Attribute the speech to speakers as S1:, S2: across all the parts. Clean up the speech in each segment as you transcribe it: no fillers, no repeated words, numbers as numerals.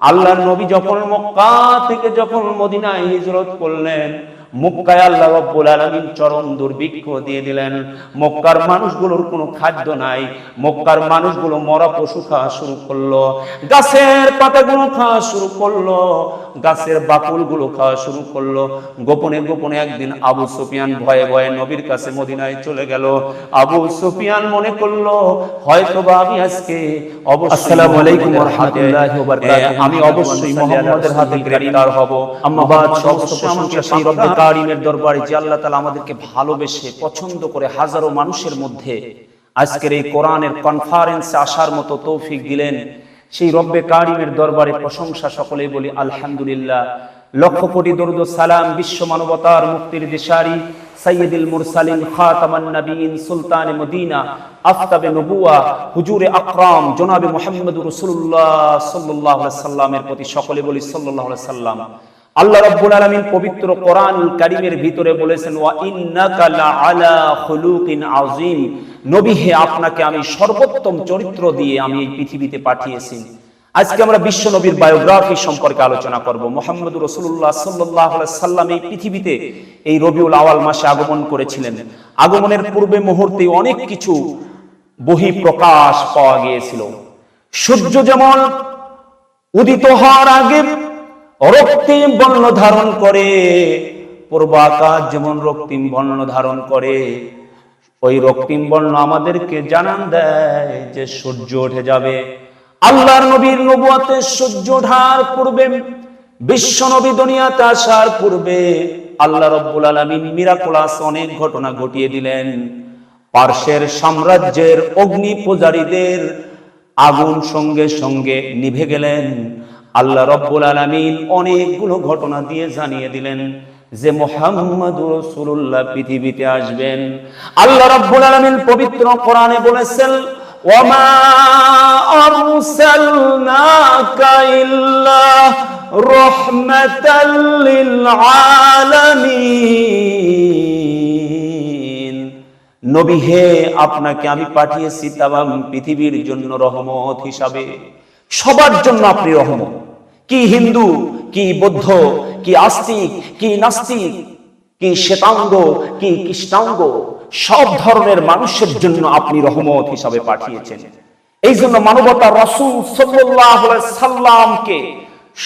S1: আল্লাহর নবী যখন মক্কা থেকে যখন মদিনায় হিজরত করলেন, মক্কায় আল্লাহ রাব্বুল আলামিন চরম দুর্ভিক্ষ দিয়ে দিলেন। মক্কার মানুষগুলোর কোনো খাদ্য নাই। মক্কার মানুষগুলো মরা পশু খাওয়া শুরু করলো, গাছের পাতাগুলো খাওয়া শুরু করলো, গাছের বাকুলগুলো খাওয়া শুরু করলো। গোপনে গোপনে একদিন আবু সুফিয়ান ভয়ে ভয়ে নবীর কাছে মদিনায় চলে গেল। আবু সুফিয়ান মনে করলো হয়তোবা আমি আজকে
S2: আসসালামু আলাইকুম ওয়া রাহমাতুল্লাহি ওয়া বারাকাতুহু।
S1: আমি অবশ্যই মুহাম্মাদের হাতে গ্রেফতার হব।
S2: আম্মা বাদ, সমস্ত প্রশংসা সেই রব্বে কারিমের দরবারে যে আল্লাহ তাআলা আমাদেরকে ভালোবেসে পছন্দ করে হাজারো মানুষের মধ্যে আজকের এই কোরআনের কনফারেন্সে আসার মতো তৌফিক দিলেন। সেই রব্বে কারিমের দরবারে প্রশংসা সকলেই বলি আলহামদুলিল্লাহ। লক্ষ কোটি দরুদ ও সালাম বিশ্ব মানবতার মুক্তির দিশারি সাইয়্যিদুল মুরসালিন খাতামান নবীন সুলতানে মদিনা আফতাবে নবুয়া হুজুরে আকরাম জনাবে মুহাম্মদুর রাসূলুল্লাহ সাল্লাল্লাহু আলাইহি সাল্লামের প্রতি সকলে বলি সাল্লাল্লাহু আলাইহি সাল্লাম। আল্লাহ রাব্বুল আলামিন পবিত্র কোরআনুল কারীমের ভিতরে বলেছেন ওয়া ইন্নাকা লাআলা খুলুকিন আযীম। নবী হে, আপনাকে আমি সর্বোত্তম চরিত্র দিয়ে আমি এই পৃথিবীতে পাঠিয়েছি। আজকে আমরা বিশ্ব নবীর বায়োগ্রাফি সম্পর্কে আলোচনা করব। মুহাম্মদুর রাসূলুল্লাহ সাল্লাল্লাহু আলাইহি সাল্লাম এই পৃথিবীতে এই রবিউল আওয়াল মাসে আগমন করেছিলেন। আগমনের পূর্বে মুহূর্তে অনেক কিছু বহিঃপ্রকাশ পাওয়া গিয়েছিল। সূর্য যেমন উদিত হওয়ার আগে রক্তিম বর্ণ ধারণ করে, পূর্ব আকাশ যেমন রক্তিম বর্ণ ধারণ করে, ওই রক্তিম বর্ণ আমাদেরকে জানান দেয় যে সূর্য উঠে যাবে। আল্লাহর নবীর নবুয়তের সূর্য ওঠার পূর্বে, বিশ্ব নবী দুনিয়াতে আসার পূর্বে আল্লাহ রাব্বুল আলামিন মিরাকুলাস অনেক ঘটনা ঘটিয়ে দিলেন। পারস্যের সাম্রাজ্যের অগ্নি পূজারীদের আগুন সঙ্গে সঙ্গে নিভে গেলেন। আল্লাহ রাব্বুল আলামিন অনেকগুলো ঘটনা দিয়ে জানিয়ে দিলেন যে মুহাম্মদুর রাসূলুল্লাহ পৃথিবীতে আসবেন। আল্লাহ রাব্বুল আলামিন পবিত্র কোরআনে বলেছেন ওয়ামা আরসালনাকা ইল্লা রাহমাতাল লিল আলামিন। নবী হে, আপনাকে আমি পাঠিয়েছি তামাম পৃথিবীর জন্য রহমত হিসাবে। সবার জন্য আপনি রহমত। কি হিন্দু, কি বৌদ্ধ, কি আস্তিক, কি নাস্তিক, কি শ্বেতাঙ্গ, কি কৃষ্ণাঙ্গ, সব ধরনের মানুষের জন্য আপনি রহমত হিসাবে পাঠিয়েছেন। এই জন্য মানবতার রাসূল সাল্লাল্লাহু আলাইহি সাল্লামকে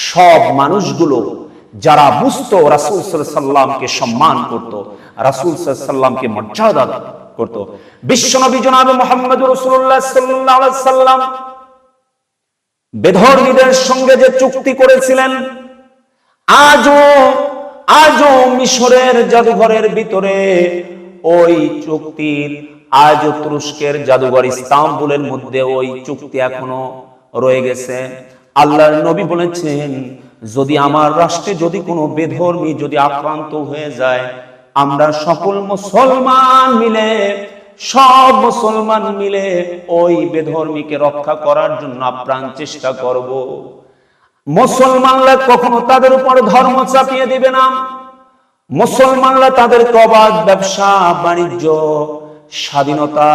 S2: সব মানুষগুলো যারা বুঝতো রাসূল সাল্লাল্লাহু আলাইহি সাল্লামকে সম্মান করত, রাসূল সাল্লাল্লাহু আলাইহি সাল্লামকে মর্যাদা করত। বিশ্বনবী জনাবে মুহাম্মদুর রাসূলুল্লাহ সাল্লাল্লাহু আলাইহি সাল্লাম বেধর্মীদের সঙ্গে যে চুক্তি করেছিলেন, আজও মিশরের জাদুঘরের ভিতরে ওই চুক্তির, আজ তুরস্কের জাদুঘর ইস্তাম্বুলের মধ্যে ওই চুক্তি এখনো রয়ে গেছে। আল্লাহর নবী বলেছেন যদি আমার রাষ্ট্রে যদি কোনো বেধর্মী যদি আক্রান্ত হয়ে যায়, আমরা সকল সব মুসলমান মিলে ওই বেধর্মীকে রক্ষা করার জন্য আপ্রাণ চেষ্টা করব। মুসলমানরা কখনো তাদের উপর ধর্ম চাপিয়ে দিবে না। মুসলমানরা তাদের অবাধ ব্যবসা বাণিজ্য স্বাধীনতা,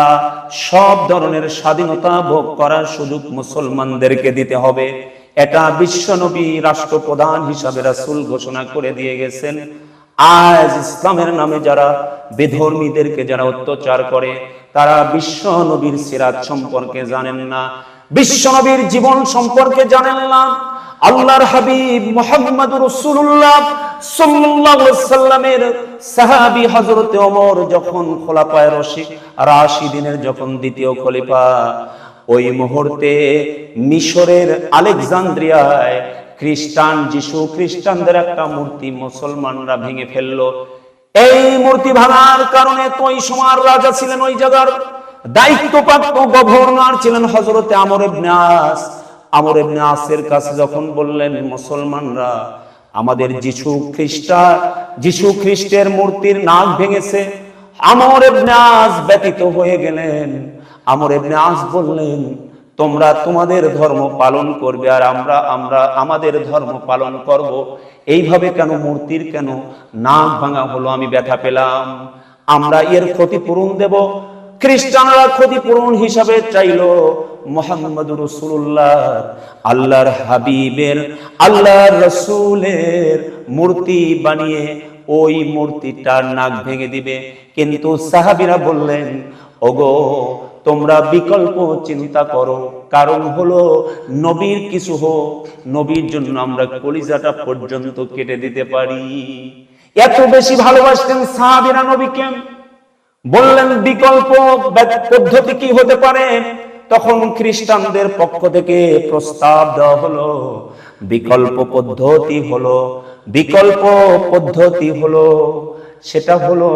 S2: সব ধরনের স্বাধীনতা ভোগ করার সুযোগ মুসলমানদেরকে দিতে হবে। এটা বিশ্বনবী রাষ্ট্রপ্রধান হিসাবে রাসূল ঘোষণা করে দিয়ে গেছেন। আজ ইসলামের নামে যারা বেধর্মীদেরকে যারা অত্যাচার করে, তারা বিশ্বনবীর সিরাত সম্পর্কে জানেন না, বিশ্বনবীর জীবন সম্পর্কে জানেন না। আল্লাহর হাবিব মুহাম্মদুর রাসূলুল্লাহ সাল্লাল্লাহু আলাইহি সাল্লামের সাহাবী হযরত ওমর যখন খোলাফায়ে রাশিদিনের যখন দ্বিতীয় খলিফা, ওই মুহূর্তে মিশরের আলেকজান্দ্রিয়ায় খ্রিস্টানদের একটা মূর্তি মুসলমানরা ভেঙে ফেললো। এই মূর্তি ভাঙার কারণে তো ওই সময়ের রাজা ছিলেন, ওই জায়গার দায়িত্বপ্রাপ্ত গভর্নর ছিলেন হযরত আমর ইবনে আস। আমর ইবনে আসের কাছে যখন বললেন মুসলমানরা আমাদের যিশু খ্রিস্টের মূর্তির নাক ভেঙেছে, আমর ইবনে আস ব্যতীত হয়ে গেলেন। আমর ইবনে আস বললেন তোমরা তোমাদের ধর্ম পালন করবে আর আমরা আমাদের ধর্ম পালন করব। এইভাবে কেন মূর্তির কেন নাক ভাঙা হলো? আমি ব্যথা পেলাম, আমরা এর ক্ষতিপূরণ দেব। খ্রিস্টানরা ক্ষতিপূরণ হিসাবে চাইলো মুহাম্মদুর রাসূলুল্লাহ আল্লাহর হাবিবের আল্লাহর রাসূলের মূর্তি বানিয়ে ওই মূর্তিটার নাক ভেঙে দিবে। কিন্তু সাহাবীরা বললেন, ওগো তোমরা বিকল্প চিন্তা করো, কারণ হলো নবীর কিছু হোক, নবীর জন্য আমরা কলিজাটা পর্যন্ত কেটে দিতে পারি। এত বেশি ভালোবাসতেন সাহাবীরা নবীকে। বললেন বিকল্প পদ্ধতি কি হতে পারে? তখন খ্রিস্টানদের পক্ষ থেকে প্রস্তাব দেওয়া হলো, বিকল্প পদ্ধতি হলো সেটা হলো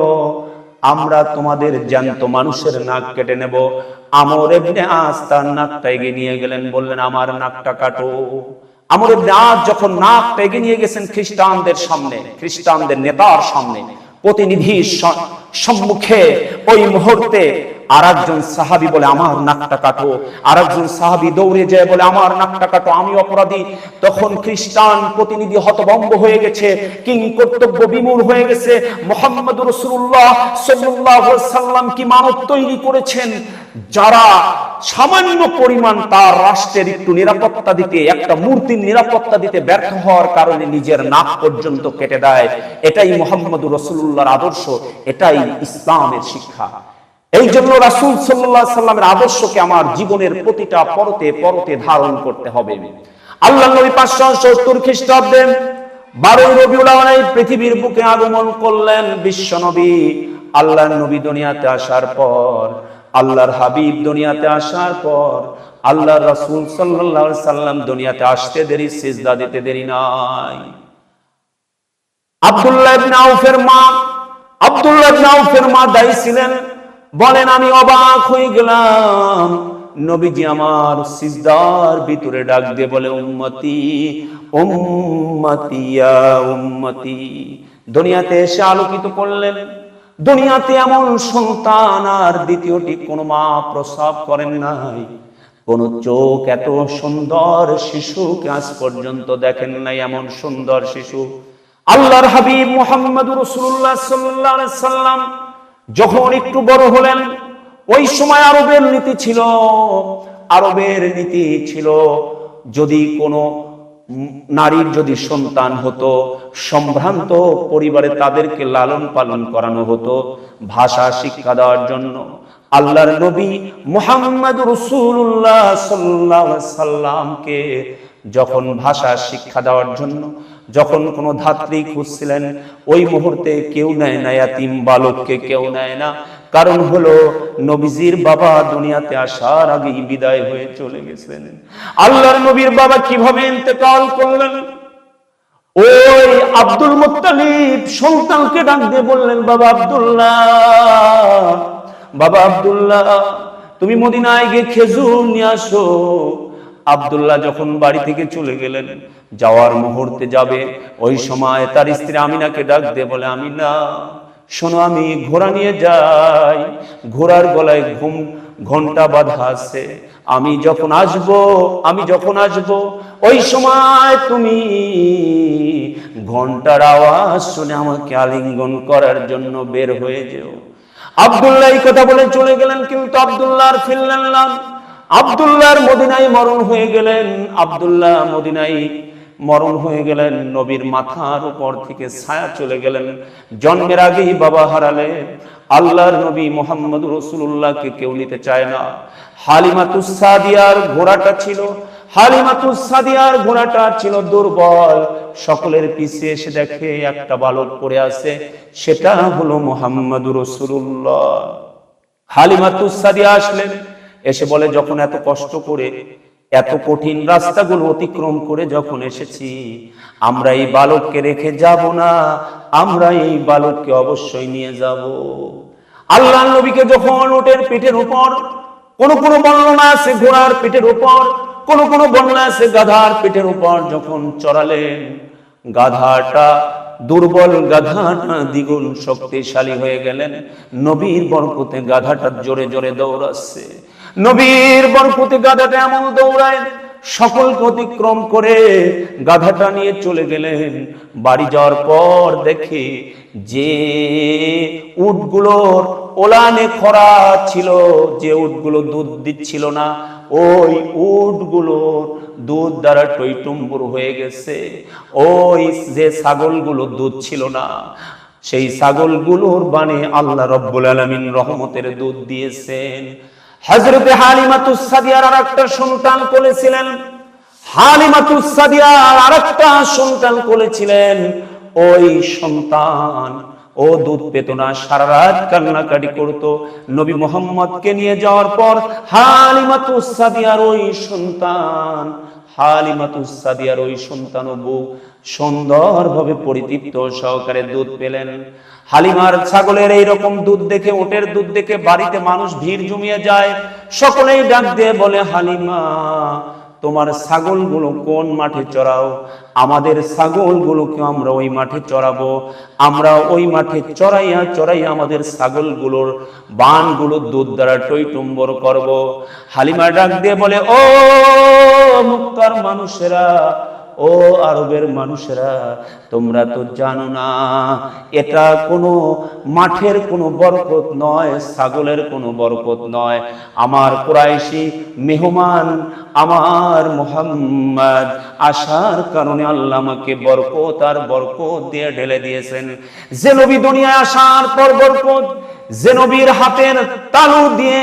S2: আমরা তোমাদের জ্যান্ত মানুষের নাক কেটে নেব। আমর ইবনে আস তার নাকটা এগিয়ে নিয়ে গেলেন, বললেন আমার নাকটা কাটো। আমর ইবনে আস যখন নাকটা এগিয়ে নিয়ে গেছেন খ্রিস্টানদের সামনে, খ্রিস্টানদের নেতার সামনে, প্রতিনিধির সম্মুখে, ওই মুহূর্তে আরেকজন সাহাবী বলে আমার নাকটা কাটো, আরেকজন সাহাবী দৌড়ে যায় বলে আমার নাকটা কাটো, আমি অপরাধী। তখন খ্রিস্টান প্রতিনিধি হতভম্ব হয়ে গেছে, কিং কর্তব্য বিমূঢ় হয়ে গেছে। মুহাম্মদুর রাসূলুল্লাহ সাল্লাল্লাহু আলাইহি সাল্লাম কি মানব তৈরি করেছেন, যারা সামান্য পরিমাণ তার রাষ্ট্রের একটু নিরাপত্তা দিতে, একটা মূর্তির নিরাপত্তা দিতে ব্যর্থ হওয়ার কারণে নিজের নাক পর্যন্ত কেটে দেয়। এটাই মুহাম্মদুর রাসূলুল্লাহর আদর্শ, এটাই ইসলামের শিক্ষা। এই জন্য রাসূল সাল্লাল্লাহু আলাইহি সাল্লামের আদর্শকে আমার জীবনের প্রতিটা পরতে পরতে ধারণ করতে হবে। আল্লাহর নবী 570 খ্রিস্টাব্দে 12 রবিউল আউয়াল পৃথিবীর বুকে আগমন করলেন। বিশ্ব নবী আল্লাহর নবী দুনিয়াতে আসার পর, আল্লাহর হাবিব দুনিয়াতে আসার পর, আল্লাহর রাসূল সাল্লাল্লাহু আলাইহি সাল্লাম দুনিয়াতে আসতে দেরি, সিজদা দিতে দেরি নাই। আব্দুল্লাহ ইবনে আউফের মা দায়ী ছিলেন। বলেন আমি অবাক হয়ে গেলাম, নবীজি আমার সিজদার ভিতরে ডাক দিয়ে বলে উম্মতি উম্মতি ইয়া উম্মতি। দুনিয়াতে এসে আলোকিত করলেন। দুনিয়াতে এমন সন্তান আর দ্বিতীয়টি কোন মা প্রসব করেন নাই, কোন চোখ এত সুন্দর শিশুকে আজ পর্যন্ত দেখেন নাই, এমন সুন্দর শিশু। আল্লাহর হাবিব মুহাম্মদুর রাসূলুল্লাহ সাল্লাল্লাহু আলাইহি সাল্লাম যখন একটু বড় হলেন, ওই সময় আরবের নীতি ছিল যদি কোনো নারীর যদি সন্তান হতো, সম্ভ্রান্ত পরিবারে তাদেরকে লালন পালন করানো হতো ভাষা শিক্ষা দেওয়ার জন্য। আল্লাহর নবী মুহাম্মদুর রাসূলুল্লাহ সাল্লাল্লাহু আলাইহি সাল্লামকে যখন ভাষা শিক্ষা দেওয়ার জন্য যখন কোনো ধাত্রী খুঁজছিলেন, ওই মুহূর্তে কেউ নেয় না, ইয়াতীম বালককে কেউ নেয় না। কারণ হলো নবীজির বাবা দুনিয়াতে আসার আগেই বিদায় হয়ে চলে গেছেন। আল্লাহর নবীর বাবা কিভাবে ইন্তেকাল করলেন? ওই আব্দুল মুত্তালিব সন্তানকে ডাক দিয়ে বললেন, বাবা আব্দুল্লাহ তুমি মদিনায় গিয়ে খেজুর নিয়ে আসো। আব্দুল্লাহ যখন বাড়ি থেকে চলে গেলেন, যাওয়ার মুহূর্তে যাবে, ওই সময় তার স্ত্রী আমিনাকে ডাক দিয়ে বলে, আমিনা শোনো, আমি ঘোড়া নিয়ে যাই, ঘোড়ার গলায় ঘন্টা বাঁধা আছে, আমি যখন আসব ওই সময় তুমি ঘন্টার আওয়াজ শুনে আমাকে আলিঙ্গন করার জন্য বের হয়ে যেও। আব্দুল্লাহ এই কথা বলে চলে গেলেন, কিন্তু আব্দুল্লাহ আর ফিরলেন না। আব্দুল্লাহর মদিনায় মরণ হয়ে গেলেন। নবীর মাথার উপর থেকে ছায়া চলে গেলেন। জন্মের আগেই বাবা হারালেন। আল্লাহর নবী মুহাম্মদুর রাসূলুল্লাহকে কেউ নিতে চায় না। হালিমাতুস সাদিয়ার ঘোড়াটা ছিল দুর্বল। সকলের পিছে এসে দেখে একটা বালক পড়ে আছে, সেটা হলো মুহাম্মদুর রাসূলুল্লাহ। হালিমাতুস সাদিয়া আসলেন, এসে বলে, যখন এত কষ্ট করে এত কঠিন রাস্তাগুলো অতিক্রম করে যখন এসেছি, আমরা এই বালককে রেখে যাব না, আমরা এই বালককে অবশ্যই নিয়ে যাব। আল্লাহর নবীকে যখন উটের পিঠের উপর, কোন বর্ণনা আছে ঘোড়ার পিঠের উপর, কোন বর্ণনা আছে গাধার পিঠের উপর যখন চড়ালেন, গাধাটা দুর্বল, গাধাটা দ্বিগুণ শক্তিশালী হয়ে গেলেন। নবীর বরকতে গাধাটা জোরে জোরে দৌড়াচ্ছে। নবীর বরকতে গাধাটা এমন দৌড়ায়,
S1: সকলকে অতিক্রম করে গাধাটা নিয়ে চলে গেলেন। বাড়ি যাওয়ার পর দেখে যে উটগুলোর ওলানে খরা ছিল, যে উটগুলো দুধ দিচ্ছিল না, ওই উটগুলোর দুধ দ্বারা টইটুম্বুর হয়ে গেছে। ওই যে ছাগলগুলো দুধ ছিল না, সেই ছাগলগুলোর বানে আল্লাহ রাব্বুল আলামিন রহমতের দুধ দিয়েছেন। হযরতে হালিমাতুস সাদিয়ার আরেকটা সন্তান কোলে ছিলেন। হালিমাতুস সাদিয়ার আরেকটা সন্তান কোলে ছিলেন। ওই সন্তান ও দুধ পেত না, সারা রাত কান্নাকাটি করত। নবী মুহাম্মদকে নিয়ে যাওয়ার পর হালিমাতুস সাদিয়ার ওই সন্তান সুন্দরভাবে পরিতৃপ্ত সহকারে দুধ পেলেন। হালিমার ছাগলের এইরকম দুধ দেখে, ওটের দুধ দেখে বাড়িতে মানুষ ভিড় জমিয়ে যায়। সকলেই ডাক দিয়ে বলে, হালিমা, তোমার ছাগলগুলো কোন মাঠে চড়াও? আমাদের ছাগলগুলোকে আমরা ওই মাঠে চড়াবো। আমরা ওই মাঠে চড়াইয়া আমাদের ছাগলগুলোর বানগুলো দুধ দ্বারা টইটুম্বর করব। হালিমা ডাক দিয়ে বলে, ও মক্কার মানুষেরা, ও আরবের মানুষেরা, তোমরা তো জানো না এটা কোনো মাঠের কোনো বরকত নয়, ছাগলের কোনো বরকত নয়। আমার কুরাইশি মেহমান আমার মুহাম্মদ আসার কারণে আল্লাহ আমাকে বরকত আর বরকত দিয়ে ঢেলে দিয়েছেন। যে নবী দুনিয়ায় আসার পর বরকত, যে নবীর হাতের তালু দিয়ে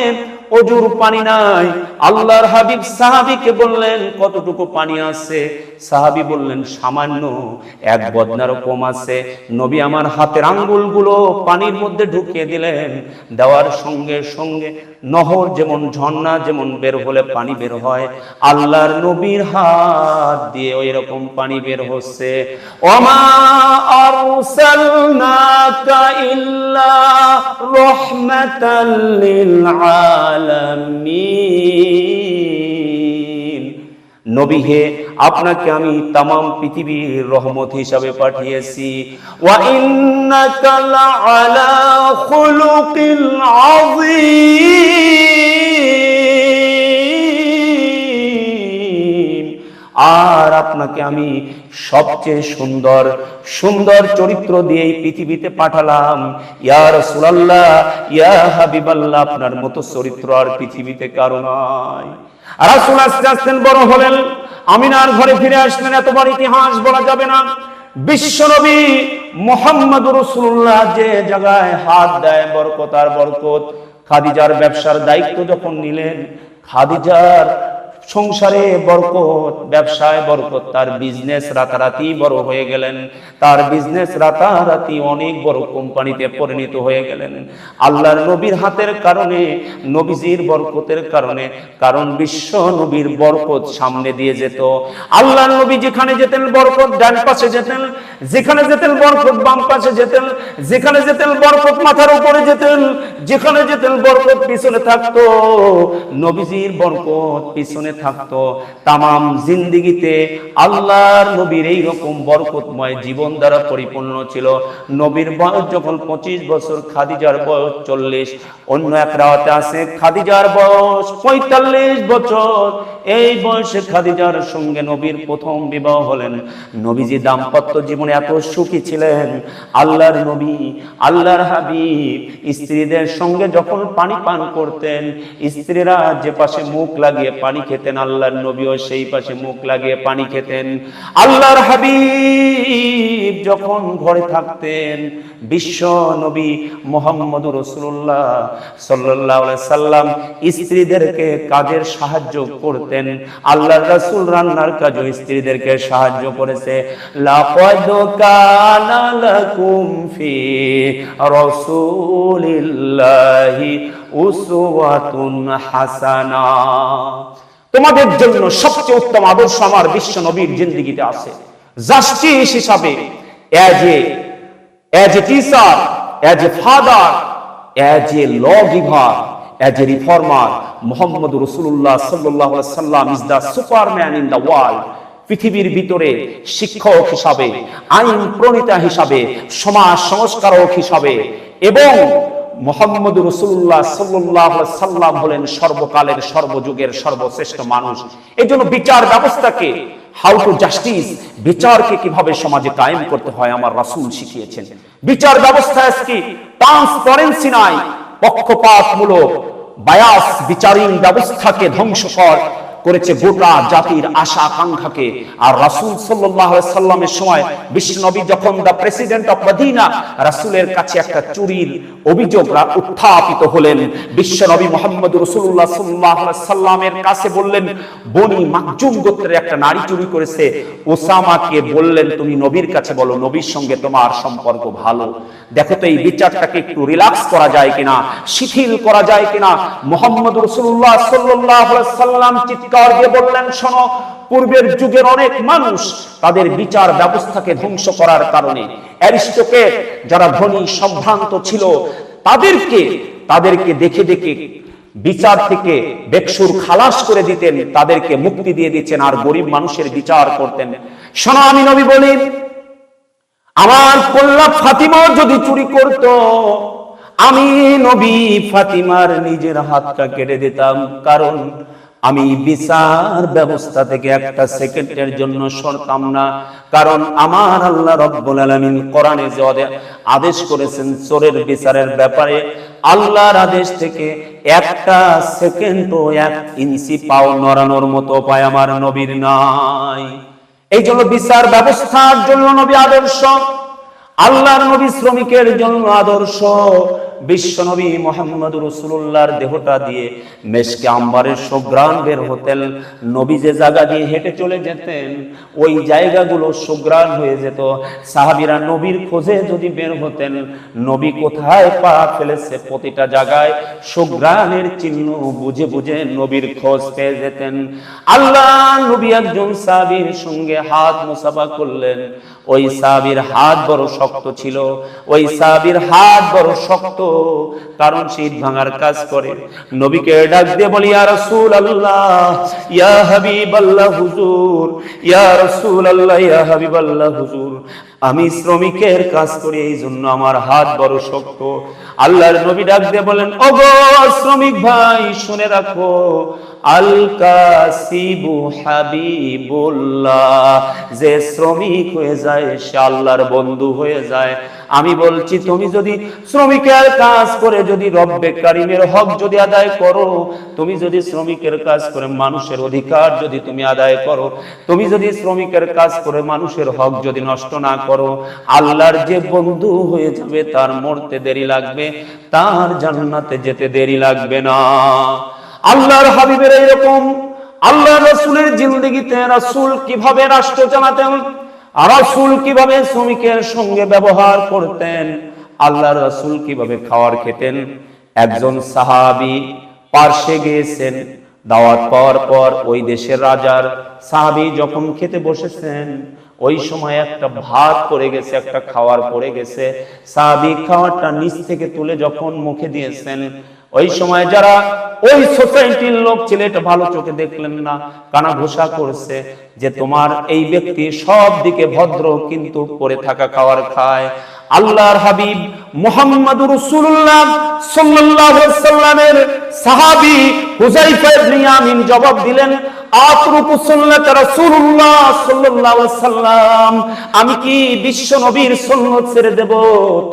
S1: অজুর পানি নাই, আল্লাহর হাবিব সাহাবীকে বললেন, কতটুকু পানি আছে? সাহাবী বললেন, সামান্য, এক বদনারও কম আছে। নবী আমার হাতের আঙ্গুলগুলো পানির মধ্যে ঢুকিয়ে দিলেন। দেওয়ার সঙ্গে সঙ্গে নহর যেমন, ঝর্ণা যেমন বের হলে পানি বের হয়, আল্লাহর নবীর হাত দিয়ে ওই রকম পানি বের হচ্ছে। ওমা আরসালনাকা ইল্লা রাহমাতাল লিল আলামিন। নবী হে, আপনাকে আমি তামাম পৃথিবীর রহমত হিসাবে পাঠিয়েছি। ওয়া ইন্নাকা লাআলা খুলুকিল আযীম। আর আপনাকে আমি সবচেয়ে সুন্দর চরিত্র দিয়ে এই পৃথিবীতে পাঠালাম। ইয়া রাসূলুল্লাহ, ইয়া হাবিবাল্লাহ, আপনার মতো চরিত্র আর পৃথিবীতে কারো নাই। রাসূল আস্তে আস্তে বড় হলেন, আমিনার ঘরে ফিরে আসলেন। এতবার ইতিহাস বলা যাবে না। বিশ্বনবী মুহাম্মদুর রাসূলুল্লাহ যে জায়গায় হাত দেয় বরকত আর বরকত। খাদিজার ব্যবসার দায়িত্ব যখন নিলেন, খাদিজার সংসারে বরকত, ব্যবসায় বরকত, তার বিজনেস রাতারাতি বড় হয়ে গেলেন। তার বিজনেস রাতারাতি অনেক বড় কোম্পানিতে পরিণত হয়ে গেলেন আল্লাহর নবীর হাতের কারণে, নবীজির বরকতের কারণে। কারণ বিশ্ব নবীর বরকত সামনে দিয়ে যেত। আল্লাহর নবী যেখানে যেতেন বরকত ডান পাশে যেতেন, যেখানে যেতেন বরকত বাম পাশে যেতেন, যেখানে যেতেন বরকত মাথার উপরে যেতেন, যেখানে যেতেন বরকত পিছনে থাকতো। নবীজির বরকত পিছনে থাকতো। তামাম জিন্দেগিতে আল্লাহর নবীর এই রকম বরকতময় জীবন দ্বারা পরিপূর্ণ ছিল। নবীর বয়স যখন 25 বছর, খাদিজার বয়স 40। অন্য এক রাওয়াতে আছে খাদিজার বয়স 45 বছর। এই বয়সে খাদিজার সঙ্গে নবীর প্রথম বিবাহ হলেন। নবীজি দাম্পত্য জীবনে এত সুখী ছিলেন। আল্লাহর নবী, আল্লাহর হাবিব স্ত্রীদের সঙ্গে যখন পানি পান করতেন, স্ত্রীরা যে পাশে মুখ লাগিয়ে পানি খেতেন, আল্লাহর নবীও সেই পাশে মুখ লাগিয়ে পানি খেতেন। আল্লাহর হাবিব যখন ঘরে থাকতেন, বিশ্ব নবী মুহাম্মদুর রাসূলুল্লাহ সাল্লাল্লাহু আলাইহি সাল্লাম স্ত্রীদেরকে কাজের সাহায্য করতেন। আল্লাহর রাসূল রান্নার কাজে স্ত্রীদেরকে সাহায্য করেছে। লাকাদ কানা লাকুম ফি রাসূলিল্লাহি উসওয়াতুন হাসানা। তোমাদের জন্য সবচেয়ে উত্তম আদর্শ আমার বিশ্ব নবীর জিন্দেগিতে আছে। জাস্টিস হিসাবে, as a teacher, as a father, as a lawgiver, as a reformer, মুহাম্মদুর রাসূলুল্লাহ সাল্লাল্লাহু আলাইহি ওয়াসাল্লাম is the superman in the world. পৃথিবীর ভিতরে শিক্ষক হিসাবে, আইন প্রণেতা হিসাবে, সমাজ সংস্কারক হিসাবে এবং
S2: মুহাম্মদ রাসূলুল্লাহ সাল্লাল্লাহু আলাইহি সাল্লাম হলেন সর্বকালের সর্বযুগের সর্বশ্রেষ্ঠ মানুষ। এই জন্য বিচার ব্যবস্থাকে, হাউ টু জাস্টিস, বিচারকে কিভাবে সমাজে কায়েম করতে হয় আমার রাসূল শিখিয়েছেন। বিচার ব্যবস্থা আজকে ট্রান্সপারেন্সি নাই, পক্ষপাতমূলক বায়াস বিচারিক ব্যবস্থাকে ধ্বংস করেছে গোটা জাতির আশা আকাঙ্ক্ষাকে। আর রাসূল সাল্লাল্লাহু আলাইহি সাল্লামের সময় বিশ্বনবী যখন দা প্রেসিডেন্ট অফ মদিনা, রাসূলের কাছে একটা চুরির অভিযোগ উত্থাপিত হলেন। বিশ্বনবী মুহাম্মদ রাসূলুল্লাহ সাল্লাল্লাহু আলাইহি সাল্লামের কাছে বললেন, বনি মাকজুম গোত্রের একটা নারী চুরি করেছে। ওসামাকে বললেন, তুমি নবীর কাছে বলো, নবীর সঙ্গে তোমার সম্পর্ক ভালো, দেখো তো এই বিচারটাকে একটু রিল্যাক্স করা যায় কিনা, শিথিল করা যায় কিনা। মুহাম্মদ রাসূলুল্লাহ সাল্লাল্লাহু আলাইহি সাল্লাম চিৎকার দিয়ে বললেন, শোনো, পূর্বের যুগের অনেক মানুষ তাদের বিচার ব্যবস্থাকে ধ্বংস করার কারণে, অ্যারিস্টোক্রেট যারা ধনী সম্ভ্রান্ত ছিল, তাদেরকে দেখে দেখে বিচার থেকে বেকসুর খালাস করে দিতেন, তাদেরকে মুক্তি দিয়ে দিচ্ছেন, আর গরিব মানুষের বিচার করতেন। শোনো, আমি নবী বলি, আমার কন্যা ফাতিমা যদি চুরি করত, আমি নবী ফাতিমার নিজের হাতটা কেটে দিতাম, কারণ আমি বিচার ব্যবস্থা থেকে একটা সেকেন্ডের জন্য সরতাম না। কারণ আমার আল্লাহ রাব্বুল আলামিন কোরআনে যে আদেশ করেছেন চোরের বিচারের ব্যাপারে, আল্লাহর আদেশ থেকে একটা সেকেন্ডও 1 ইঞ্চি পাও নড়ানোর মতো পায় আমার নবীর নাই। এই জন্য বিচার ব্যবস্থার জন্য নবী আদর্শ, আল্লাহর নবী শ্রমিকের জন্য আদর্শ। বিশ্ব নবী মুহাম্মদ রাসূলুল্লাহর দেহটা দিয়ে মেশকে আম্বারের সুঘ্রাণ বের হতেন। নবী যে জায়গা দিয়ে হেঁটে চলে যেতেন, ওই জায়গাগুলো সুঘ্রাণ হয়ে যেত। সাহাবীরা নবীর খোঁজে যদি বের হতেন, নবী কোথায় পা ফেলেছে প্রতিটা জায়গায় সুঘ্রাণের চিহ্ন বুঝে বুঝে নবীর খোঁজ পেয়ে যেতেন। আল্লাহ নবী একজন সাহাবীর সঙ্গে হাত মুসাফা করলেন। ওই সাহাবীর হাত বড় শক্ত ছিল, ওই সাহাবীর হাত বড় শক্ত, কারণ সে ইট ভাঙার কাজ করে। নবীকে ডাক দিয়ে বলি, ইয়া রাসূলুল্লাহ, ইয়া হাবিবাল্লাহ হুজুর, ইয়া রাসূলুল্লাহ, ইয়া হাবিবাল্লাহ হুজুর, আমি শ্রমিকের কাজ করি, এই জন্য আমার হাত বড় শক্ত। আল্লাহর নবী ডাক দিয়ে বলেন, ওগো শ্রমিক ভাই, শুনে রাখো, আল কাসিবু হাবিবুল্লাহ, যে শ্রমিক হয়ে যায় সে আল্লাহর বন্ধু হয়ে যায়। আমি বলছি, তুমি যদি শ্রমিকের কাজ করে যদি রব্বে কারিমের হক যদি আদায় করো, তুমি যদি শ্রমিকের কাজ করে মানুষের অধিকার যদি তুমি আদায় করো, তুমি যদি শ্রমিকের কাজ করে মানুষের হক যদি নষ্ট না করো, আল্লাহর যে বন্ধু হয়ে যাবে তার মরতে দেরি লাগবে, তার জান্নাতে যেতে দেরি লাগবে না। আল্লাহর হাবিবের এইরকম, আল্লাহ রাসূলের জিন্দেগিতে রাসূল কিভাবে রাষ্ট্র চালাতেন, রাসূল কিভাবে শ্রমিকের সঙ্গে ব্যবহার করতেন, আল্লাহর রাসূল কিভাবে খাবার খেতেন। একজন সাহাবী পার্শ্বে গিয়েছেন, দাওয়াত পাওয়ার পর ওই দেশের রাজার সাহাবী যখন খেতে বসেছেন, ওই সময় একটা ভাত পড়ে গেছে, একটা খাবার পড়ে গেছে। সাহাবী খাবারটা নিচ থেকে তুলে যখন মুখে দিয়েছেন, ওই সময় যারা ওই সোসাইটির লোক ছিল, এটা ভালো চোখে দেখলেন না, কানা ঘোষা করছে যে তোমার এই ব্যক্তি সব দিকে ভদ্র, কিন্তু পরে থাকা খাবার খায়। আল্লাহর হাবিব মুহাম্মদুর রাসূলুল্লাহ সাল্লাল্লাহু আলাইহি সাল্লামের সাহাবী হুযায়ফা ইবনে ইয়ামিন জবাব দিলেন, আতরুকু সুন্নাত রাসূলুল্লাহ সাল্লাল্লাহু আলাইহি সাল্লাম, আমি কি বিশ্ব নবীর সুন্নাত ছেড়ে দেব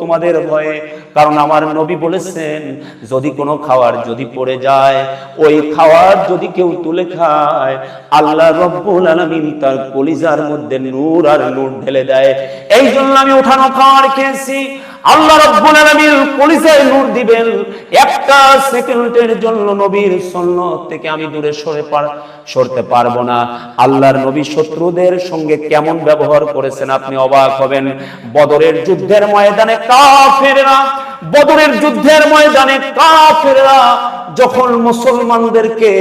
S2: তোমাদের ভয়ে? কারণ আমার নবী বলেছেন, যদি কোনো খাবার যদি পড়ে যায়, ওই খাবার যদি কেউ তুলে খায়, আল্লাহ রাব্বুল আলামিন তার কলিজার মধ্যে নূর আর নূর ঢেলে দেয়। এই জন্য আমি উঠানো খাবার খেয়েছি, আল্লাহ রাব্বুল আলামিন কলিজায় নূর দিবেন। একটা সেকেন্ডের জন্য নবীর সুন্নাত থেকে আমি দূরে সরতে পারবো না। আল্লাহর নবী শত্রুদের সঙ্গে কেমন ব্যবহার করেছেন আপনি অবাক হবেন। বদরের যুদ্ধের ময়দানে কাফেররা যখন মুসলমানদেরকে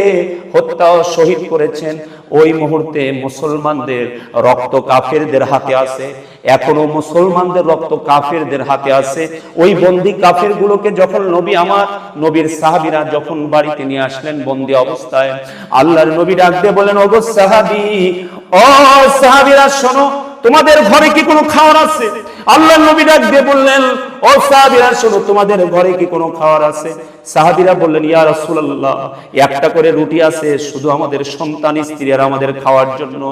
S2: হত্যা শহীদ করেছেন, ওই মুহূর্তে মুসলমানদের রক্ত কাফেরদের হাতে আছে, এখনো মুসলমানদের রক্ত কাফেরদের হাতে আছে। ওই বন্দী কাফেরগুলোকে যখন নবীর সাহাবীরা যখন বাড়িতে নিয়ে আসলেন বন্দী অবস্থায়, আল্লাহর নবী ডাক দিয়ে বলেন, ওগো সাহাবী, ও সাহাবীরা শোনো, তোমাদের ঘরে কি কোনো খাবার আছে?
S1: আল্লাহ নবী ডাক দিয়ে বললেন, ও সাহাবীরা শোনো, তোমাদের ঘরে কি কোনো খাবার আছে? সাহাবীরা বললেন, ইয়া রাসূলুল্লাহ, একটা করে রুটি আছে, শুধু আমাদের সন্তান স্ত্রী আর আমাদের খাওয়ার জন্য।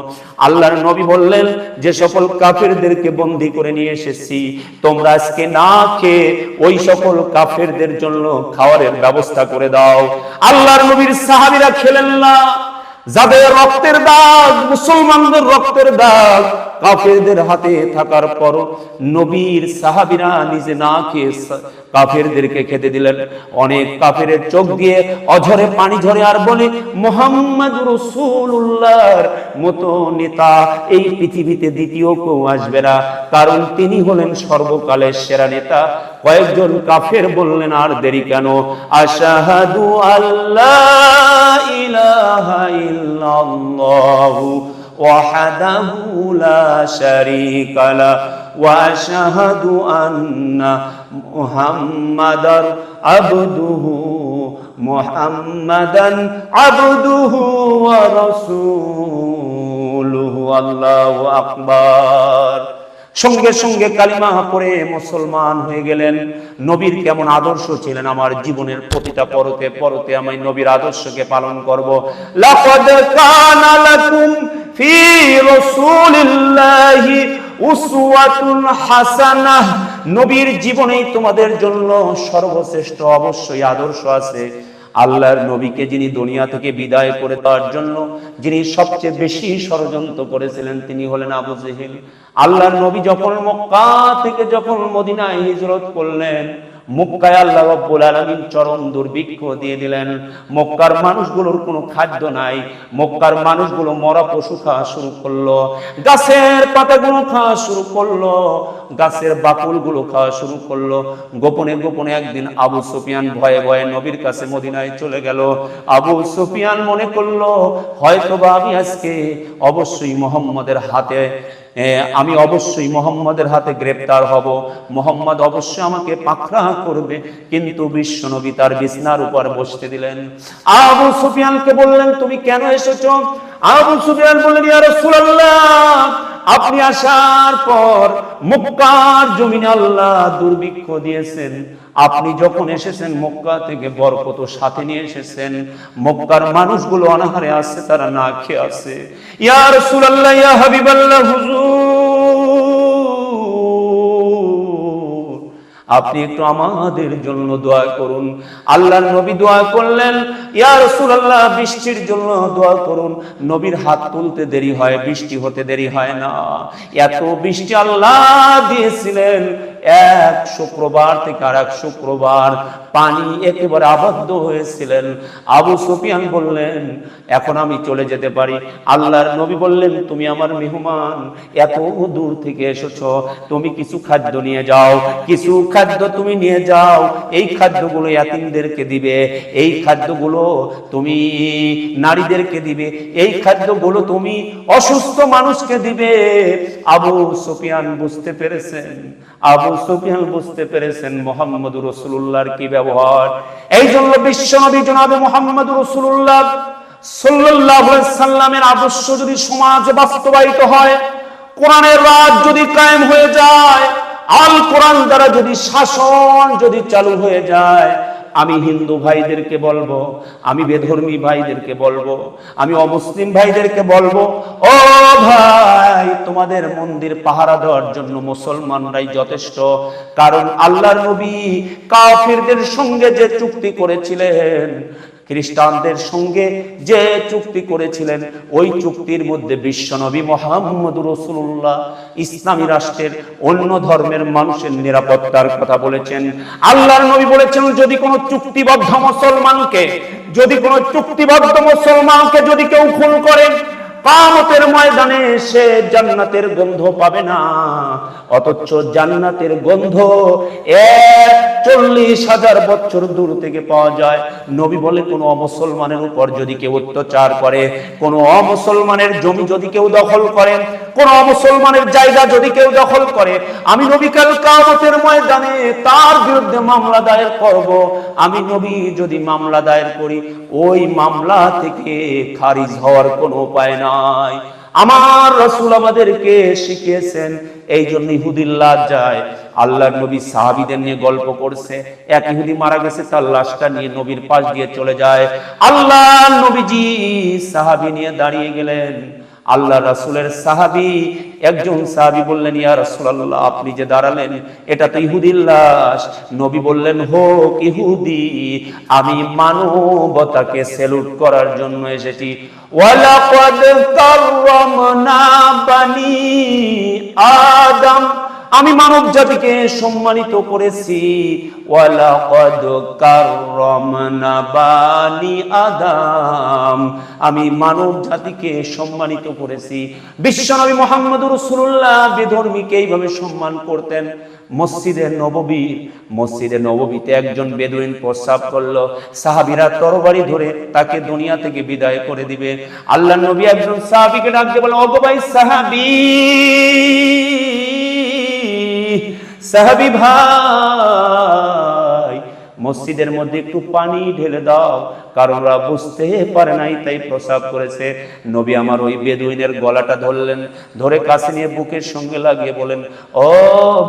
S1: আল্লাহর নবী বললেন, যে সকল কাফেরদেরকে বন্দী করে নিয়ে এসেছি, তোমরা আজকে না খেয়ে ওই সকল কাফেরদের জন্য খাবারের ব্যবস্থা করে দাও। আল্লাহর নবীর সাহাবীরা খেলেন না। যাদের রক্তের দাগ, মুসলমানদের রক্তের দাগ কাফেরদের হাতে থাকার পর নবীর সাহাবীরা নিজে না খেয়ে কাফেরদেরকে খেতে দিলেন। অনেক কাফেরের চোখ দিয়ে অঝরে পানি ঝরে আর বলে, মুহাম্মদ রাসূলুল্লাহর মতো নেতা এই পৃথিবীতে দ্বিতীয় কেউ আসবে না, কারণ তিনি হলেন সর্বকালের সেরা নেতা। কয়েকজন কাফের বললেন, আর দেরি কেন? আশহাদু আল্লাহ ইলাহা ইল্লাল্লাহু ওয়াহদাহু লা শারীকা লা ওয়া আশহাদু আন্না মুহাম্মাদার আবদুহু ওয়া রাসূলুহু। আল্লাহু আকবার। সঙ্গে সঙ্গে কালিমা পড়ে মুসলমান হয়ে গেলেন। নবীর কেমন আদর্শ ছিলেন, আমার জীবনের প্রতিটা পরতে পরতে আমি নবীর আদর্শকে পালন করব। লাকাদ কানা লাকুম ফি রাসূলিল্লাহি উসওয়াতুন হাসানাহ। নবীর জীবনেই তোমাদের জন্য সর্বশ্রেষ্ঠ অবশ্যই আদর্শ আছে। আল্লাহর নবীকে যিনি দুনিয়া থেকে বিদায় করে দেওয়ার জন্য যিনি সবচেয়ে বেশি ষড়যন্ত্র করেছিলেন, তিনি হলেন আবু জেহেল। আল্লাহর নবী যখন মক্কা থেকে যখন মদিনায় হিজরত করলেন, মক্কায় আল্লাহ রাব্বুল আলামিন চরম দুর্ভিক্ষ দিয়ে দিলেন। মক্কার মানুষগুলোর কোনো খাদ্য নাই। মক্কার মানুষগুলো মরা পশু খাওয়া শুরু করলো, গাছের পাতাগুলো খাওয়া শুরু করলো, গাছের বাকুলগুলো খাওয়া শুরু করলো। গোপনে গোপনে একদিন আবু সুফিয়ান ভয়ে ভয়ে নবীর কাছে মদিনায় চলে গেল। আবু সুফিয়ান মনে করলো, হয়তোবা আমি আজকে অবশ্যই মুহাম্মদের হাতে মুহাম্মদের হাতে গ্রেফতার হব, মুহাম্মদ অবশ্যই আমাকে পাকড়া করবে। কিন্তু বিশ্বনবী তার বিছনার উপর বসতে দিলেন। আবু সুফিয়ানকে বললেন, তুমি কেন এসেছো? আবু সুফিয়ান বললেন, ইয়া রাসূলুল্লাহ, আপনি আসার পর মক্কার জমিনে আল্লাহ দুর্ভিক্ষ দিয়েছেন। আপনি যখন এসেছেন মক্কা থেকে বরকত সাথে নিয়ে এসেছেন। মক্কার মানুষগুলো অনাহারে আছে, তারা না খেয়ে আছে। ইয়া রাসূলুল্লাহ, ইয়া হাবিবাল্লাহ, হুজুর, আপনি একটু আমাদের জন্য দোয়া করুন। আল্লাহর নবী দোয়া করলেন, ইয়া রাসূলুল্লাহ, বৃষ্টির জন্য দোয়া করুন। নবীর হাত তুলতে দেরি হয়, বৃষ্টি হতে দেরি হয় না। এত বৃষ্টি আল্লাহ দিয়েছিলেন, এক শুক্রবার থেকে আর এক শুক্রবার পানি একেবারে আবদ্ধ হয়েছিলেন। আবু সুফিয়ান বললেন, এখন আমি চলে যেতে পারি। আল্লাহর নবী বললেন, তুমি আমার মেহমান, এত দূর থেকে এসেছো, তুমি কিছু খাদ্য নিয়ে যাও, কিছু খাদ্য তুমি নিয়ে যাও। এই খাদ্যগুলো ইয়াতীমদেরকে দিবে, এই খাদ্যগুলো তুমি নারীদেরকে দিবে, এই খাদ্যগুলো তুমি অসুস্থ মানুষকে দিবে। আবু সুফিয়ান বুঝতে পেরেছেন মুহাম্মদুর রাসূলুল্লাহর কি ব্যবহার। এই জন্য বিশ্বনবী জনাবে মুহাম্মদুর রাসূলুল্লাহ সাল্লাল্লাহু আলাইহি সাল্লামের আদর্শ যদি সমাজে বাস্তবায়িত হয়, কোরআনের রাজ যদি কায়েম হয়ে যায়, আল কোরআন দ্বারা যদি শাসন যদি চালু হয়ে যায়, আমি হিন্দু ভাইদেরকে বলবো, আমি বেধর্মী ভাইদেরকে বলবো, আমি অমুসলিম ভাইদেরকে বলবো, ও ভাই, তোমাদের মন্দির পাহারা দেওয়ার জন্য মুসলমানরাই যথেষ্ট। কারণ আল্লাহর নবী কাফিরদের সঙ্গে যে চুক্তি করেছিলেন, খ্রিস্টানদের সঙ্গে যে চুক্তি করেছিলেন, ওই চুক্তির মধ্যে বিশ্বনবী মুহাম্মদুর রাসূলুল্লাহ ইসলামী রাষ্ট্রের অন্য ধর্মের মানুষের নিরাপত্তার কথা বলেছেন। আল্লাহর নবী বলেছেন, যদি কোনো চুক্তিবদ্ধ মুসলমানকে যদি কেউ খুন করে, কিয়ামতের ময়দানে সে জান্নাতের গন্ধ পাবে না। অথচ জান্নাতের গন্ধ ৪০,০০০ বছর দূর থেকে পাওয়া যায়। নবী বলে, কোন অমুসলমানের উপর যদি কেউ অত্যাচার করে, কোন অমুসলমানের জমি যদি কেউ দখল করে, কোন অমুসলমানের জায়গা যদি কেউ দখল করে, আমি নবী কাল কিয়ামতের ময়দানে তার বিরুদ্ধে মামলা দায়ের করব। আমি নবী যদি মামলা দায়ের করি, ওই মামলা থেকে খারিজ হওয়ার কোনো উপায় নাই। আমার রাসূল আমাদেরকে শিখিয়েছেন। এই জন্য ইহুদির লাশ যায়, আল্লাহর নবী সাহাবীদের নিয়ে গল্প করছে, এক ইহুদি মারা গেছে, তার লাশটা নিয়ে নবীর পাশ দিয়ে চলে যায়। আল্লাহর নবীজি সাহাবী নিয়ে দাঁড়িয়ে গেলেন। আল্লাহ রাসূলের সাহাবী, একজন সাহাবী বললেন, ইয়া রাসূলুল্লাহ, আপনি যে দাঁড়ালেন, এটা তো ইহুদির লাশ। নবী বললেন, হোক ইহুদি, আমি মানবতাকে স্যালুট করার জন্য এসেছি। ওয়ালাকাদ কাররামনা বানি আদম, আমি মানব জাতিকে সম্মানিত করেছি। ওয়ালাকাদ কাররামনা বানি আদম, আমি মানব জাতিকে সম্মানিত করেছি। বিশ্বনবী মুহাম্মদুর রাসূলুল্লাহ বেধর্মীকে এইভাবে সম্মান করতেন। মসজিদে নববীতে একজন বেদুইন প্রস্রাব করলো, সাহাবীরা তরবারি ধরে তাকে দুনিয়া থেকে বিদায় করে দিবে। আল্লাহর নবী একজন সাহাবীকে ডাক দিয়ে বলেন, ওগো ভাই সাহাবী ভাই, মসজিদের মধ্যে একটু পানি ঢেলে দাও, কারণ ওরা বুঝতে পারে নাই তাই প্রস্রাব করেছে। নবী আমার ওই বেদুইনের গলাটা ধরলেন, ধরে কাছে নিয়ে বুকের সঙ্গে লাগিয়ে বলেন, ও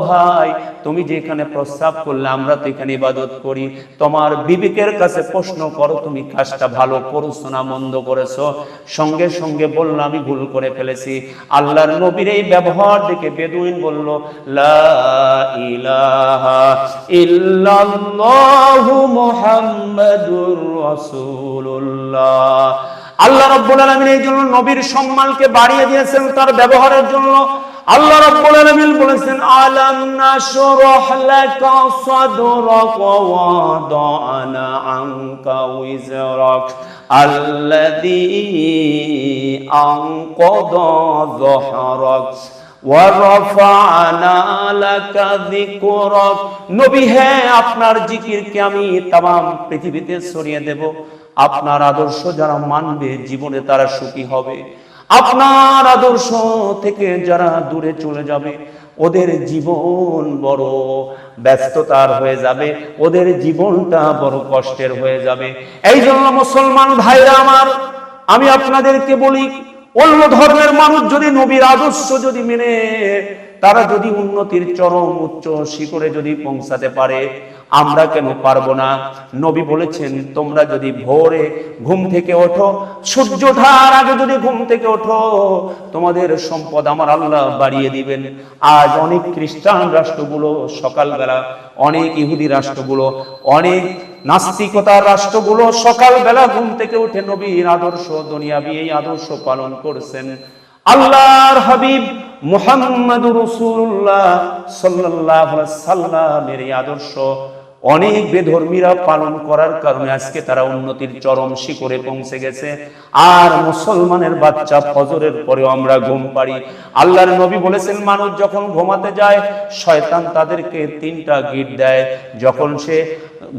S1: ভাই, তুমি যে এখানে প্রস্রাব করলে, আমরা তো এখানে ইবাদত করি, তোমার বিবেকের কাছে প্রশ্ন করো, তুমি কাজটা ভালো করেছো না মন্দ করেছো? সঙ্গে সঙ্গে বলল, আমি ভুল করে ফেলেছি। আল্লাহর নবীর এই ব্যবহার দেখে বেদুইন বলল, লা ইলাহা ইল্লাল্লাহু মুহাম্মাদুর রাসূলুল্লাহ। আল্লাহ রাব্বুল আলামিন এই জন্য নবীর সম্মানকে বাড়িয়ে দিয়েছেন তার ব্যবহারের জন্য। আল্লাহ রাব্বুল আলামিন বলেছেন, আলাম নাশরাহ লাকা সাদরাকা ওয়া ওয়াদানা আনকা উযরাক আল্লাযী আনকাযা যহরাক ওয়া রাফা'না লাকা যিকরাক। নবী, হ্যাঁ, আপনার জিকিরকে আমি তামাম পৃথিবীতে ছড়িয়ে দেব। আপনার আদর্শ যারা মানবে জীবনে তারা সুখী হবে। আপনার আদর্শ থেকে যারা দূরে চলে যাবে ওদের জীবন বড় ব্যস্ততার হয়ে যাবে, ওদের জীবনটা বড় কষ্টের হয়ে যাবে। এই জন্য মুসলমান ভাইরা আমার, আমি আপনাদেরকে বলি, অন্য ধর্মের মানুষ যদি নবীর আদর্শ যদি মেনে তারা যদি উন্নতির চরম উচ্চ শিখরে যদি পৌঁছাতে পারে, আমরা কেন পারবো না? নবী বলেছেন, তোমরা যদি ভোরে ঘুম থেকে ওঠো, সূর্য ওঠার আগে যদি ঘুম থেকে ওঠো, তোমাদের সম্পদ আমার আল্লাহ বাড়িয়ে দিবেন। আজ অনেক খ্রিস্টান রাষ্ট্রগুলো সকালবেলা, অনেক ইহুদি রাষ্ট্রগুলো, অনেক নাস্তিকতার রাষ্ট্রগুলো সকালবেলা ঘুম থেকে উঠে নবীর আদর্শ, দুনিয়াবি এই আদর্শ পালন করছেন। আল্লাহর হাবিব মুহাম্মদুর রাসূলুল্লাহ সাল্লাল্লাহু আলাইহি সাল্লামের এই আদর্শ অনেক বেধর্মীরা পালন করার কারণে আজকে তারা উন্নতির চরম শিখরে পৌঁছে গেছে। আর মুসলমানের বাচ্চা ফজরের পরেও আমরা ঘুম পাড়ি। আল্লাহর নবী বলেছেন, মানুষ যখন ঘুমাতে যায় শয়তান তাদেরকে 3টা গিট দেয়। যখন সে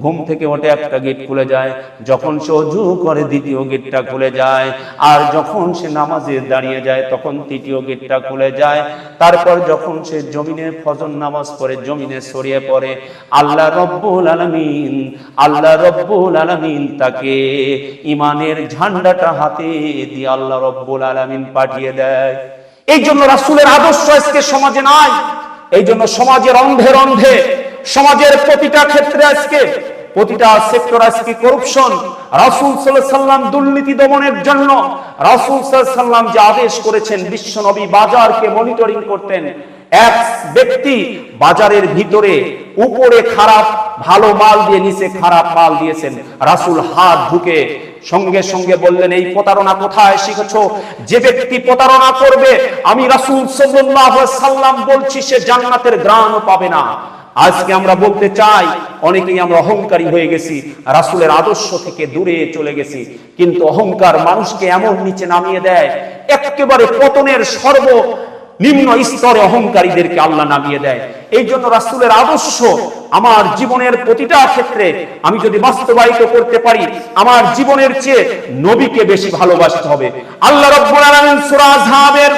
S1: ঘুম থেকে ওঠে একটা গেট খুলে যায়, যখন সে ওযু করে দ্বিতীয় গেটটা খুলে যায়, আর যখন সে নামাজে দাঁড়িয়ে যায় তখন তৃতীয় গেটটা খুলে যায়। তারপর যখন সে জমিনে ফজর নামাজ পড়ে জমিনে ছড়িয়ে পড়ে, আল্লাহ রব্বুল আলামিন তাকে ঈমানের ঝান্ডাটা হাতে দিয়ে আল্লাহ রব্বুল আলামিন পাঠিয়ে দেয়। এই জন্য রাসূলের আদর্শ আজকে সমাজে নাই। এই জন্য সমাজের অন্ধে অন্ধে, সমাজের প্রতিটা ক্ষেত্রে আজকে প্রতিটা সেক্টর আজকে করুপশন। রাসূল সাল্লাল্লাহু আলাইহি সাল্লাম দুর্নীতি দমনের জন্য রাসূল সাল্লাল্লাহু আলাইহি সাল্লাম যে আদেশ করেছেন, বিশ্ব নবী বাজারকে মনিটরিং করতেন। এক ব্যক্তি বাজারের ভিতরে উপরে খারাপ ভালো মাল দিয়ে নিচে খারাপ মাল দিয়েছেন, রাসূল হাত ঢুকে সঙ্গে সঙ্গে বললেন, এই প্রতারণা কোথায় শিখেছো? যে ব্যক্তি প্রতারণা করবে, আমি রাসূল সাল্লাল্লাহু আলাইহি সাল্লাম বলছি, সে জান্নাতের ঘ্রাণও পাবে না। আজকে আমরা বলতে চাই, অনেকেই আমরা অহংকারী হয়ে গেছি, রাসূলের আদর্শ থেকে দূরে চলে গেছি। কিন্তু অহংকার মানুষকে এমন নিচে নামিয়ে দেয়, একেবারে পতনের সর্বনিম্ন স্তরে অহংকারীদেরকে আল্লাহ নামিয়ে দেয়। এই জন্য রাসূলের আদর্শ আমার জীবনের প্রতিটা ক্ষেত্রে আমি যদি বাস্তবায়িত করতে পারি, আমার জীবনের চেয়ে নবীকে বেশি ভালোবাসতে হবে। আল্লাহ রাব্বুল আলামিন সূরা আযহাবের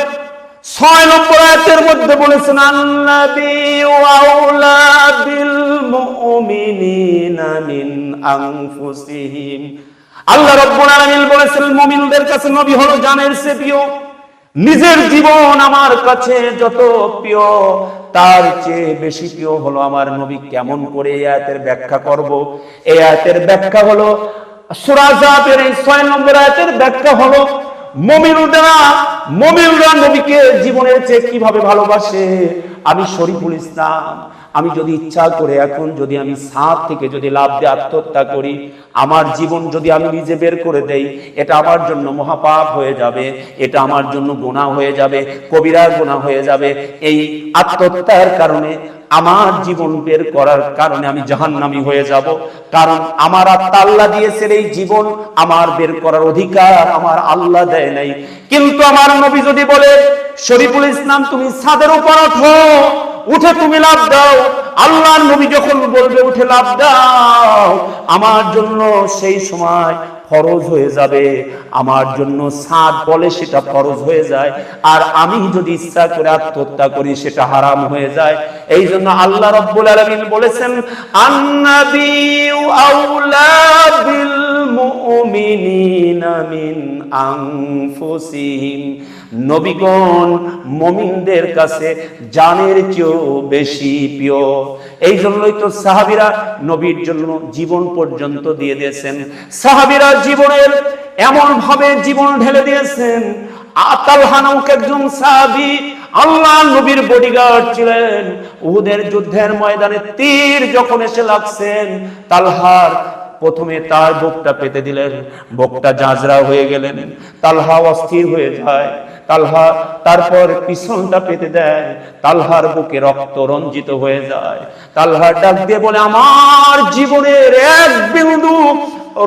S1: 6 নম্বর আয়াতের মধ্যে বলেছেন, আন-নাবিয়্যু আওলা বিল মুমিনিনা মিন আনফুসিহিম। আল্লাহ রাব্বুল আলামিন বলেছেন, মুমিনদের কাছে নবী হলো জানের চেয়ে প্রিয়। নিজের জীবন আমার কাছে যত প্রিয়, তার চেয়ে বেশি প্রিয় হলো আমার নবী। কেমন করে এই আয়াতের ব্যাখ্যা করব? এই আয়াতের ব্যাখ্যা হলো সূরা জাফের এই 6 নম্বর আয়াতের ব্যাখ্যা হলো মুমিনরা নবীকে জীবনের চেয়ে কিভাবে ভালোবাসে। আমি শরীফুল ইসলাম, আমি যদি ইচ্ছা করে এখন যদি আমি সাত থেকে যদি লাভ দিয়ে আত্মহত্যা করি, আমার জীবন যদি আমি নিজে বের করে দেই, এটা আমার জন্য মহাপাপ হয়ে যাবে, এটা আমার জন্য গুনাহ হয়ে যাবে, কবিরা গুনাহ হয়ে যাবে। এই আত্মহত্যার কারণে, আমার জীবন বের করার কারণে আমি জাহান্নামী হয়ে যাব। কারণ আমার আত্মা আল্লাহ দিয়েছেন এই জীবন, আমার বের করার অধিকার আমার আল্লাহ দেয় নাই। কিন্তু আমার নবী যদি বলে, শরীফুল ইসলাম তুমি ছাদের উপর ওঠো, উঠে তুমি লাভ দাও, আল্লাহর নবী যখন বলবে উঠে লাভ দাও, আমার জন্য সেই সময় ফরজ হয়ে যাবে। আমার জন্য সাদ বলে সেটা ফরজ হয়ে যায়, আর আমি যদি ইচ্ছা করে আত্মহত্যা করি সেটা হারাম হয়ে যায়। এই জন্য আল্লাহ রাব্বুল আলামিন বলেছেন, আন-নাবিয়্যু আউলা বিল মুমিনিনা মিন আনফুসিহিম, নবীগণ মুমিনদের কাছে জানের চেয়েও বেশি প্রিয়। এই জন্যই তো সাহাবীরা নবীর জন্য জীবন পর্যন্ত দিয়ে দিয়েছেন। সাহাবীরা জীবনের এমন ভাবে জীবন ঢেলে দিয়েছেন। তালহা নামক একজন সাহাবী আল্লাহ নবীর বডিগার্ড ছিলেন। উহুদের যুদ্ধের ময়দানে তীর যখন এসে লাগছেন, তালহার প্রথমে তার বুকটা পেতে দিলেন, বুকটা জাজরা হয়ে গেলেন, তালহা অস্থির হয়ে যায়। তালহা তারপর পিছনটা পেতে দেয়, তালহার বুকে রক্ত রঞ্জিত হয়ে যায়। তালহা ডাক দিয়ে বলে, আমার জীবনের এক বিন্দু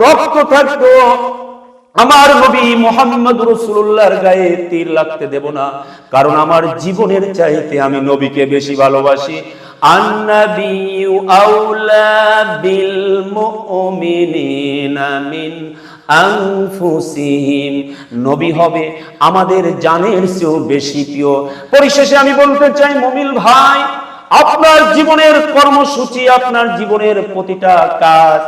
S1: রক্ত থাকতো আমার নবী মুহাম্মদ রাসূলুল্লাহর গায়ে তীর লাগতে দেব না, কারণ আমার জীবনের চাইতে আমি নবীকে বেশি ভালোবাসি। আন-নাবিয়্যু আউলা বিল মুমিনিনা মিন আনফুসিহিম, নবী হবে আমাদের জানের চেয়েও বেশি প্রিয়। পরিশেষে আমি বলতে চাই, মুমিন ভাই, আপনার জীবনের কর্মসূচি, আপনার জীবনের প্রতিটা কাজ,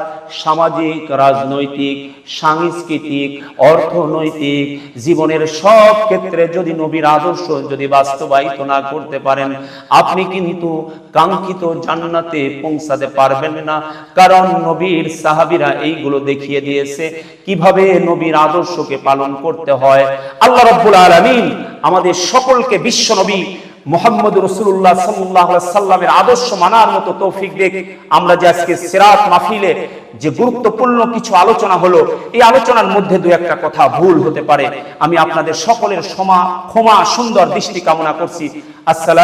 S1: সামাজিক, রাজনৈতিক, সাংস্কৃতিক, অর্থনৈতিক জীবনের সব ক্ষেত্রে যদি নবীর আদর্শ যদি বাস্তবায়িত না করতে পারেন, আপনি কিন্তু কাঙ্ক্ষিত জান্নাতে পৌঁছাতে পারবেন না। কারণ নবীর সাহাবীরা এইগুলো দেখিয়ে দিয়েছে কিভাবে নবীর আদর্শকে পালন করতে হয়। আল্লাহ রাব্বুল আলামিন আমাদের সকলকে বিশ্ব নবী মুহাম্মদ রাসূলুল্লাহ সাল্লাল্লাহু আলাইহি সাল্লামের আদর্শ মানার মতো তৌফিক দেখ। আমরা যে আজকে সিরাত মাহফিলে যে গুরুত্বপূর্ণ কিছু আলোচনা হলো, এই আলোচনার মধ্যে দু একটা কথা ভুল হতে পারে, আমি আপনাদের সকলের ক্ষমা সুন্দর দৃষ্টি কামনা করছি। আসসালামু